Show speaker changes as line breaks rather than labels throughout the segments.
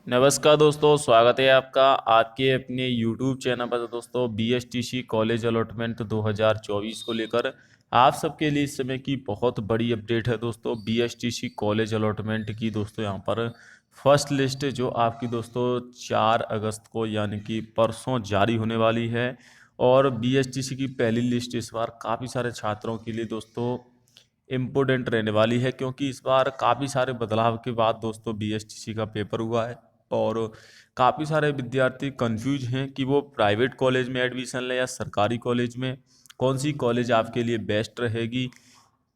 नमस्कार दोस्तों, स्वागत है आपका आपके अपने यूट्यूब चैनल पर। दोस्तों बीएसटीसी कॉलेज अलॉटमेंट 2024 को लेकर आप सबके लिए इस समय की बहुत बड़ी अपडेट है। दोस्तों बीएसटीसी कॉलेज अलॉटमेंट की दोस्तों यहाँ पर फर्स्ट लिस्ट जो आपकी दोस्तों 4 अगस्त को यानी कि परसों जारी होने वाली है। और बीएसटीसी की पहली लिस्ट इस बार काफ़ी सारे छात्रों के लिए दोस्तों इम्पोर्टेंट रहने वाली है, क्योंकि इस बार काफ़ी सारे बदलाव के बाद दोस्तों बीएसटीसी का पेपर हुआ है। और काफ़ी सारे विद्यार्थी कंफ्यूज हैं कि वो प्राइवेट कॉलेज में एडमिशन लें या सरकारी कॉलेज में। कौन सी कॉलेज आपके लिए बेस्ट रहेगी,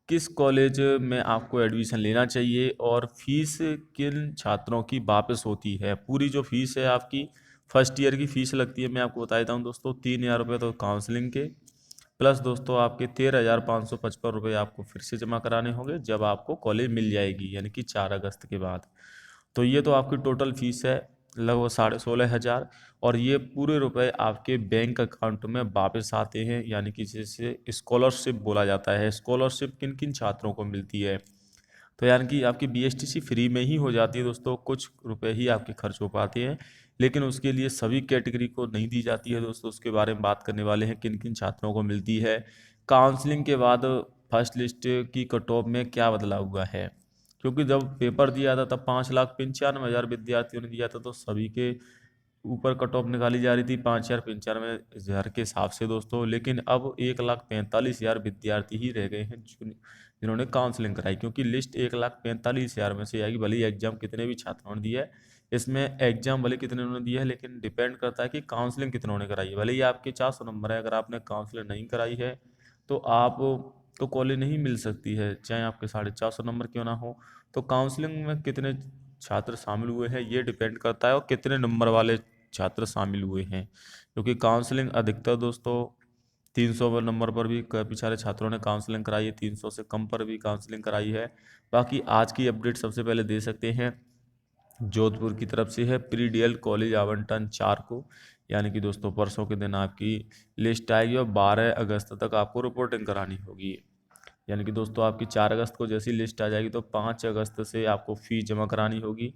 किस कॉलेज में आपको एडमिशन लेना चाहिए, और फीस किन छात्रों की वापस होती है। पूरी जो फीस है आपकी फर्स्ट ईयर की फ़ीस लगती है, मैं आपको बता देता हूँ दोस्तों, 3,000 रुपये तो काउंसलिंग के, प्लस दोस्तों आपके 13,555 रुपये आपको फिर से जमा कराने होंगे जब आपको कॉलेज मिल जाएगी, यानी कि 4 अगस्त के बाद। तो ये तो आपकी टोटल फीस है लगभग 16,500। और ये पूरे रुपए आपके बैंक अकाउंट में वापस आते हैं, यानी कि जिसे स्कॉलरशिप बोला जाता है। स्कॉलरशिप किन किन छात्रों को मिलती है, तो यानी कि आपकी बीएसटीसी फ्री में ही हो जाती है दोस्तों, कुछ रुपए ही आपके खर्च हो पाते हैं, लेकिन उसके लिए सभी कैटेगरी को नहीं दी जाती है दोस्तों। उसके बारे में बात करने वाले हैं, किन किन छात्रों को मिलती है। काउंसलिंग के बाद फर्स्ट लिस्ट की कट ऑफ में क्या बदलाव हुआ है, क्योंकि जब पेपर दिया था तब 5,95,000 विद्यार्थियों ने दिया था, तो सभी के ऊपर कट ऑफ निकाली जा रही थी 5,95,000 के हिसाब से दोस्तों। लेकिन अब 1,45,000 विद्यार्थी ही रह गए हैं जिन्होंने काउंसलिंग कराई, क्योंकि लिस्ट 1,45,000 में से आएगी। भले ही एग्जाम कितने भी छात्रों ने दिया है, इसमें एग्जाम भले कितने उन्होंने दिया है, लेकिन डिपेंड करता है कि काउंसलिंग कितनों ने कराई है। भले ही आपके 400 नंबर है, अगर आपने काउंसलिंग नहीं कराई है तो आप तो कॉलेज नहीं मिल सकती है, चाहे आपके 450 नंबर क्यों ना हो। तो काउंसलिंग में कितने छात्र शामिल हुए हैं ये डिपेंड करता है, और कितने नंबर वाले छात्र शामिल हुए हैं, क्योंकि काउंसलिंग अधिकतर दोस्तों 300 नंबर पर भी काफ़ी सारे छात्रों ने काउंसलिंग कराई है, 300 से कम पर भी काउंसलिंग कराई है। बाकी आज की अपडेट सबसे पहले दे सकते हैं, जोधपुर की तरफ से है। प्री डीएल कॉलेज आवंटन 4 को, यानी कि दोस्तों परसों के दिन आपकी लिस्ट आएगी, और 12 अगस्त तक आपको रिपोर्टिंग करानी होगी। यानी कि दोस्तों आपकी 4 अगस्त को जैसी लिस्ट आ जाएगी तो 5 अगस्त से आपको फ़ीस जमा करानी होगी,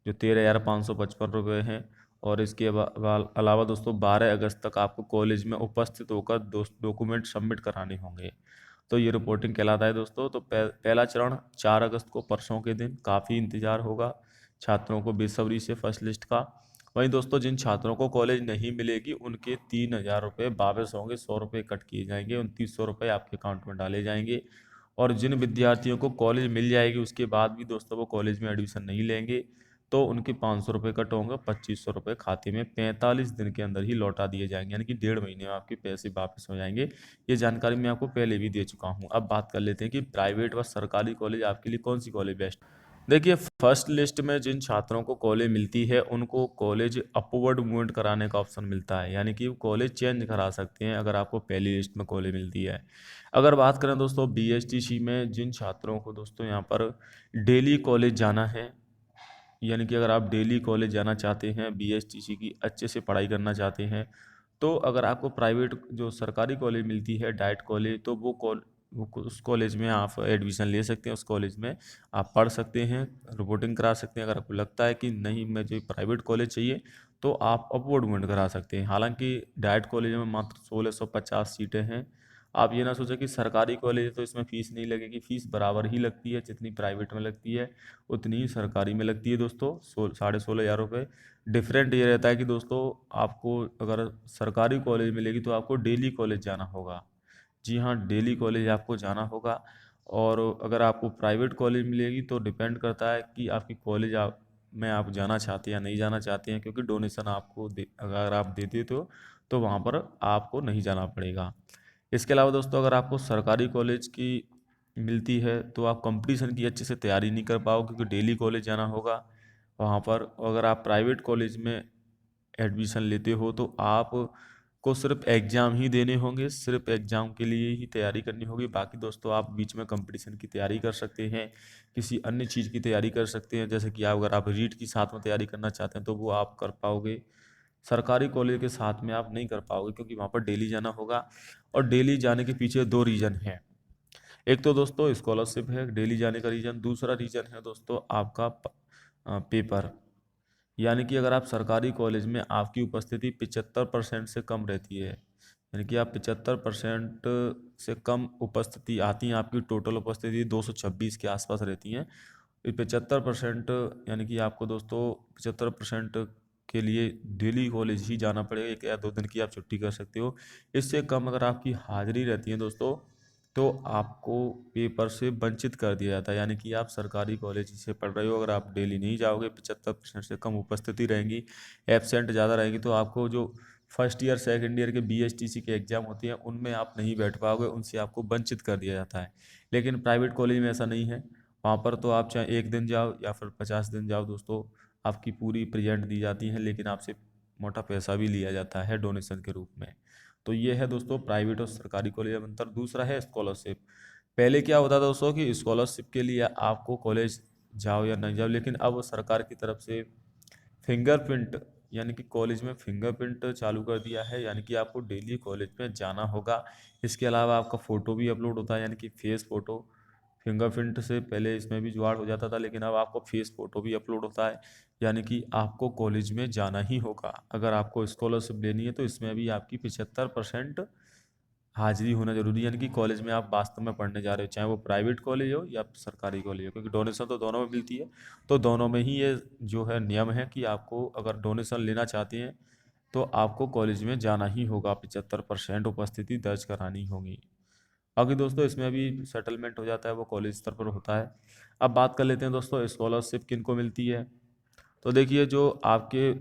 जो 13,555 रुपये हैं। और इसके अलावा दोस्तों 12 अगस्त तक आपको कॉलेज में उपस्थित होकर डॉक्यूमेंट सबमिट कराने होंगे। तो ये रिपोर्टिंग कहलाता है दोस्तों। तो पहला चरण 4 अगस्त को, परसों के दिन। काफ़ी इंतज़ार होगा छात्रों को बेसब्री से फर्स्ट लिस्ट का। वहीं दोस्तों जिन छात्रों को कॉलेज नहीं मिलेगी उनके 3,000 रुपये वापस होंगे, 100 रुपये कट किए जाएंगे, 2,900 रुपये आपके अकाउंट में डाले जाएंगे। और जिन विद्यार्थियों को कॉलेज मिल जाएगी उसके बाद भी दोस्तों वो कॉलेज में एडमिशन नहीं लेंगे, तो उनके 500 रुपये कट होंगे, 2,500 रुपये खाते में 45 दिन के अंदर ही लौटा दिए जाएंगे, यानी कि 1.5 महीने में आपके पैसे वापस हो जाएंगे। ये जानकारी मैं आपको पहले भी दे चुका हूँ। अब बात कर लेते हैं कि प्राइवेट व सरकारी कॉलेज आपके लिए कौन सी कॉलेज बेस्ट। देखिए, फर्स्ट लिस्ट में जिन छात्रों को कॉलेज मिलती है उनको कॉलेज अपवर्ड मूवमेंट कराने का ऑप्शन मिलता है, यानी कि वो कॉलेज चेंज करा सकते हैं अगर आपको पहली लिस्ट में कॉलेज मिलती है। अगर बात करें दोस्तों बीएसटीसी में जिन छात्रों को दोस्तों यहाँ पर डेली कॉलेज जाना है, यानी कि अगर आप डेली कॉलेज जाना चाहते हैं, बीएसटीसी की अच्छे से पढ़ाई करना चाहते हैं, तो अगर आपको प्राइवेट जो सरकारी कॉलेज मिलती है डाइट कॉलेज, तो उस कॉलेज में आप एडमिशन ले सकते हैं। उस कॉलेज में आप पढ़ सकते हैं, रिपोर्टिंग करा सकते हैं। अगर आपको लगता है कि नहीं मुझे प्राइवेट कॉलेज चाहिए, तो आप अपवर्ड मूवमेंट करा सकते हैं। हालांकि डाइट कॉलेज में मात्र 1650 सीटें हैं। आप ये ना सोचें कि सरकारी कॉलेज है तो इसमें फ़ीस नहीं लगेगी, फ़ीस बराबर ही लगती है, जितनी प्राइवेट में लगती है उतनी ही सरकारी में लगती है दोस्तों। 16,500 रुपये। डिफरेंट ये रहता है कि दोस्तों आपको अगर सरकारी कॉलेज मिलेगी तो आपको डेली कॉलेज जाना होगा। जी हाँ, डेली कॉलेज आपको जाना होगा। और अगर आपको प्राइवेट कॉलेज मिलेगी तो डिपेंड करता है कि आपकी कॉलेज में आप जाना चाहते हैं या नहीं जाना चाहते हैं, क्योंकि डोनेशन आपको अगर आप देते तो वहाँ पर आपको नहीं जाना पड़ेगा। इसके अलावा दोस्तों अगर आपको सरकारी कॉलेज की मिलती है तो आप कंपटीशन की अच्छे से तैयारी नहीं कर पाओगे, क्योंकि डेली कॉलेज जाना होगा वहाँ पर। अगर आप प्राइवेट कॉलेज में एडमिशन लेते हो तो आप को सिर्फ एग्ज़ाम ही देने होंगे, सिर्फ एग्ज़ाम के लिए ही तैयारी करनी होगी। बाकी दोस्तों आप बीच में कंपटीशन की तैयारी कर सकते हैं, किसी अन्य चीज़ की तैयारी कर सकते हैं, जैसे कि अगर आप रीट की साथ में तैयारी करना चाहते हैं तो वो आप कर पाओगे। सरकारी कॉलेज के साथ में आप नहीं कर पाओगे, क्योंकि वहाँ पर डेली जाना होगा। और डेली जाने के पीछे दो रीज़न हैं। एक तो दोस्तों स्कॉलरशिप है डेली जाने का रीज़न, दूसरा रीज़न है दोस्तों आपका पेपर। यानी कि अगर आप सरकारी कॉलेज में आपकी उपस्थिति 75% से कम रहती है, यानी कि आप 75% से कम उपस्थिति आती हैं, आपकी टोटल उपस्थिति 226 के आसपास रहती हैं, 75% यानी कि आपको दोस्तों 75% के लिए डेली कॉलेज ही जाना पड़ेगा। 1 या 2 दिन की आप छुट्टी कर सकते हो। इससे कम अगर आपकी हाजिरी रहती है दोस्तों, तो आपको पेपर से वंचित कर दिया जाता है। यानी कि आप सरकारी कॉलेज से पढ़ रहे हो, अगर आप डेली नहीं जाओगे, 75% से कम उपस्थिति रहेंगी, एब्सेंट ज़्यादा रहेगी, तो आपको जो फर्स्ट ईयर सेकंड ईयर के बीएसटीसी के एग्ज़ाम होते हैं उनमें आप नहीं बैठ पाओगे, उनसे आपको वंचित कर दिया जाता है। लेकिन प्राइवेट कॉलेज में ऐसा नहीं है। वहाँ पर तो आप चाहे 1 दिन जाओ या फिर 50 दिन जाओ दोस्तों, आपकी पूरी प्रेजेंट दी जाती है, लेकिन आपसे मोटा पैसा भी लिया जाता है डोनेशन के रूप में। तो ये है दोस्तों प्राइवेट और सरकारी कॉलेज में अंतर। दूसरा है स्कॉलरशिप। पहले क्या होता था दोस्तों कि स्कॉलरशिप के लिए आपको कॉलेज जाओ या नहीं जाओ, लेकिन अब सरकार की तरफ से फिंगरप्रिंट, यानी कि कॉलेज में फिंगरप्रिंट चालू कर दिया है, यानी कि आपको डेली कॉलेज में जाना होगा। इसके अलावा आपका फ़ोटो भी अपलोड होता है, यानी कि फेस फ़ोटो। फिंगरप्रिंट से पहले इसमें भी जुगाड़ हो जाता था, लेकिन अब आपको फेस फ़ोटो भी अपलोड होता है, यानी कि आपको कॉलेज में जाना ही होगा। अगर आपको स्कॉलरशिप लेनी है तो इसमें भी आपकी 75% हाजिरी होना जरूरी है, यानी कि कॉलेज में आप वास्तव में पढ़ने जा रहे हो, चाहे वो प्राइवेट कॉलेज हो या सरकारी कॉलेज हो, क्योंकि डोनेशन तो दोनों में मिलती है। तो दोनों में ही ये जो है नियम है कि आपको अगर डोनेशन लेना चाहते हैं तो आपको कॉलेज में जाना ही होगा, 75% उपस्थिति दर्ज करानी होगी। बाकी दोस्तों इसमें अभी सेटलमेंट हो जाता है, वो कॉलेज स्तर पर होता है। अब बात कर लेते हैं दोस्तों स्कॉलरशिप किन को मिलती है। तो देखिए, जो आपके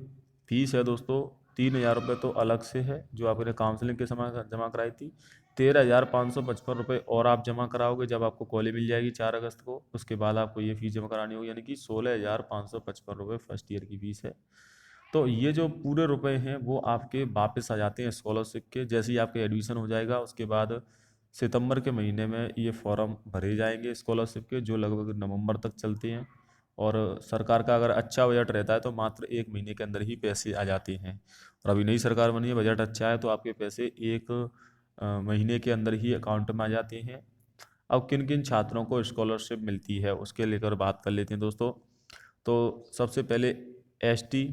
फीस है दोस्तों, 3,000 रुपये तो अलग से है, जो आपने काउंसलिंग के समय जमा कराई थी। 13,555 रुपये और आप जमा कराओगे जब आपको कॉलेज मिल जाएगी 4 अगस्त को, उसके बाद आपको ये फीस जमा करानी होगी, यानी कि 16,555 रुपये फर्स्ट ईयर की फीस है। तो ये जो पूरे रुपए हैं वो आपके वापस आ जाते हैं स्कॉलरशिप के। जैसे ही आपके एडमिशन हो जाएगा उसके बाद सितंबर के महीने में ये फॉर्म भरे जाएंगे स्कॉलरशिप के, जो लगभग नवंबर तक चलते हैं। और सरकार का अगर अच्छा बजट रहता है तो मात्र 1 महीने के अंदर ही पैसे आ जाते हैं। और अभी नई सरकार बनी है, बजट अच्छा है, तो आपके पैसे 1 महीने के अंदर ही अकाउंट में आ जाते हैं। अब किन किन छात्रों को स्कॉलरशिप मिलती है उसके लेकर बात कर लेते हैं दोस्तों। तो सबसे पहले एसटी,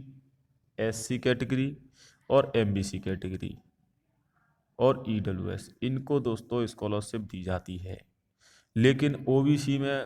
एससी कैटेगरी और एमबीसी कैटेगरी और ईडब्ल्यूएस, इनको दोस्तों स्कॉलरशिप दी जाती है। लेकिन ओबीसी में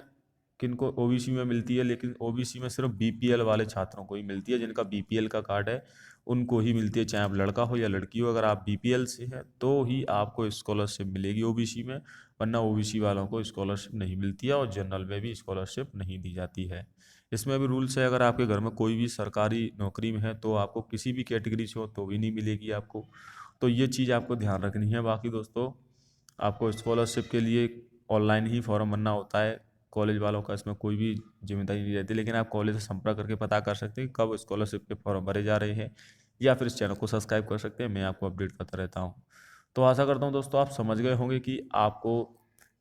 किनको ओबीसी में मिलती है, लेकिन ओबीसी में सिर्फ बीपीएल वाले छात्रों को ही मिलती है, जिनका बीपीएल का कार्ड है उनको ही मिलती है, चाहे आप लड़का हो या लड़की हो। अगर आप बीपीएल से हैं तो ही आपको स्कॉलरशिप मिलेगी ओबीसी में, वरना ओबीसी वालों को स्कॉलरशिप नहीं मिलती है, और जनरल में भी स्कॉलरशिप नहीं दी जाती है। इसमें भी रूल्स है, अगर आपके घर में कोई भी सरकारी नौकरी में है तो आपको किसी भी कैटेगरी से हो तो भी नहीं मिलेगी आपको। तो ये चीज़ आपको ध्यान रखनी है। बाकी दोस्तों आपको स्कॉलरशिप के लिए ऑनलाइन ही फॉर्म भरना होता है, कॉलेज वालों का इसमें कोई भी जिम्मेदारी नहीं रहती, लेकिन आप कॉलेज से संपर्क करके पता कर सकते हैं कब स्कॉलरशिप के फॉर्म भरे जा रहे हैं, या फिर इस चैनल को सब्सक्राइब कर सकते हैं, मैं आपको अपडेट करता रहता हूँ। तो आशा करता हूँ दोस्तों आप समझ गए होंगे कि आपको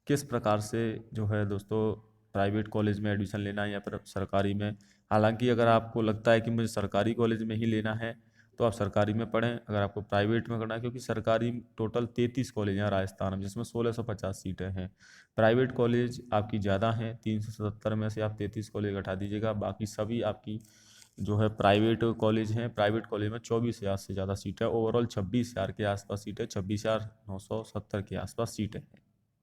किस प्रकार से जो है दोस्तों प्राइवेट कॉलेज में एडमिशन लेना है या फिर सरकारी में। हालांकि अगर आपको लगता है कि मुझे सरकारी कॉलेज में ही लेना है तो आप सरकारी में पढ़ें, अगर आपको प्राइवेट में करना है, क्योंकि सरकारी टोटल 33 कॉलेज हैं राजस्थान में, जिसमें 1650 सीटें हैं। प्राइवेट कॉलेज आपकी ज़्यादा हैं, 377 में से आप 33 कॉलेज घटा दीजिएगा, बाकी सभी आपकी जो है प्राइवेट कॉलेज हैं। प्राइवेट कॉलेज में 24,000 से ज़्यादा सीट है, ओवरऑल 26,000 के आसपास सीट है, 26,970 के आसपास सीटें हैं।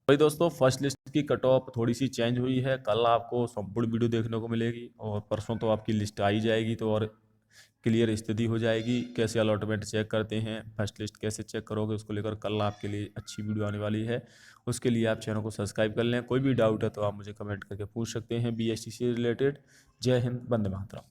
भाई दोस्तों फर्स्ट लिस्ट की कट ऑफ थोड़ी सी चेंज हुई है, कल आपको संपूर्ण वीडियो देखने को मिलेगी और परसों तो आपकी लिस्ट आ ही जाएगी, तो और क्लियर स्थिति हो जाएगी कैसे अलॉटमेंट चेक करते हैं, फर्स्ट लिस्ट कैसे चेक करोगे, उसको लेकर कल आपके लिए अच्छी वीडियो आने वाली है। उसके लिए आप चैनल को सब्सक्राइब कर लें। कोई भी डाउट है तो आप मुझे कमेंट करके पूछ सकते हैं बीएसटी से रिलेटेड। जय हिंद, वंदे मातरम।